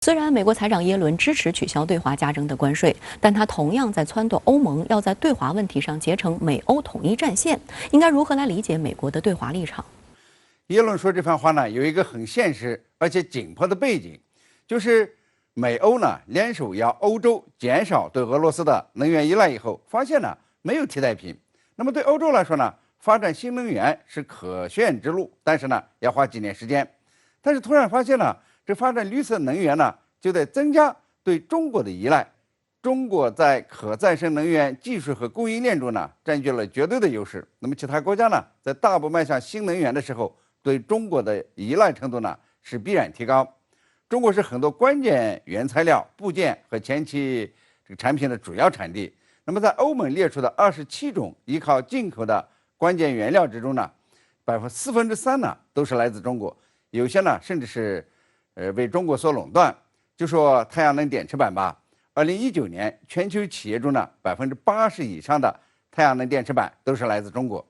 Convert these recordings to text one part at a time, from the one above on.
虽然美国财长耶伦支持取消对华加征的关税，但他同样在撺掇欧盟要在对华问题上结成美欧统一战线。应该如何来理解美国的对华立场？耶伦说这番话呢，有一个很现实而且紧迫的背景，就是美欧呢联手要欧洲减少对俄罗斯的能源依赖以后，发现呢没有替代品。那么对欧洲来说呢，发展新能源是可选之路，但是呢要花几年时间。但是突然发现呢，这发展绿色能源呢，就得增加对中国的依赖。中国在可再生能源技术和供应链中呢，占据了绝对的优势。那么其他国家呢，在大步迈向新能源的时候，对中国的依赖程度呢是必然提高。中国是很多关键原材料、部件和前期这个产品的主要产地。那么在欧盟列出的27种依靠进口的关键原料之中呢，3%呢都是来自中国，有些呢甚至是为中国所垄断。就说太阳能电池板吧，2019年全球企业中呢80%以上的太阳能电池板都是来自中国。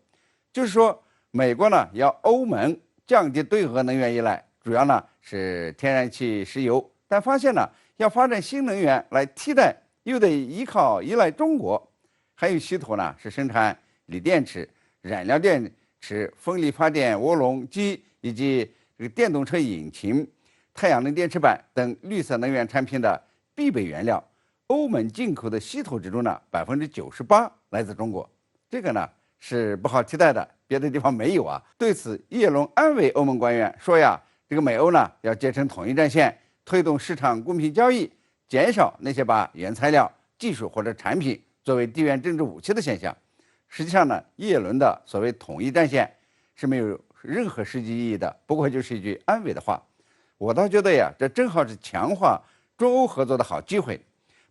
就是说，美国呢要欧盟降低对俄能源依赖，主要呢是天然气、石油，但发现呢要发展新能源来替代，又得依赖中国。还有稀土呢是生产锂电池、燃料电池、风力发电涡轮机以及这个电动车引擎、太阳能电池板等绿色能源产品的必备原料。欧盟进口的稀土之中呢，98%来自中国，这个呢是不好替代的，别的地方没有啊。对此，耶伦安慰欧盟官员说呀，这个美欧呢要结成统一战线，推动市场公平交易，减少那些把原材料、技术或者产品作为地缘政治武器的现象。实际上呢，耶伦的所谓统一战线是没有任何实际意义的，不过就是一句安慰的话。我倒觉得呀，这正好是强化中欧合作的好机会，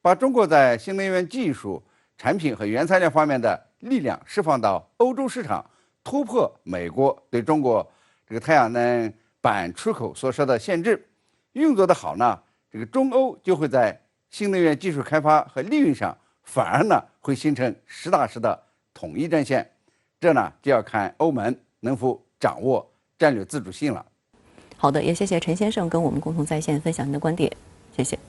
把中国在新能源技术、产品和原材料方面的力量释放到欧洲市场，突破美国对中国这个太阳能板出口所设的限制。运作的好呢，这个中欧就会在新能源技术开发和利润上，反而呢会形成实打实的统一战线。这呢就要看欧盟能否掌握战略自主性了。好的，也谢谢陈先生跟我们共同在线分享您的观点，谢谢。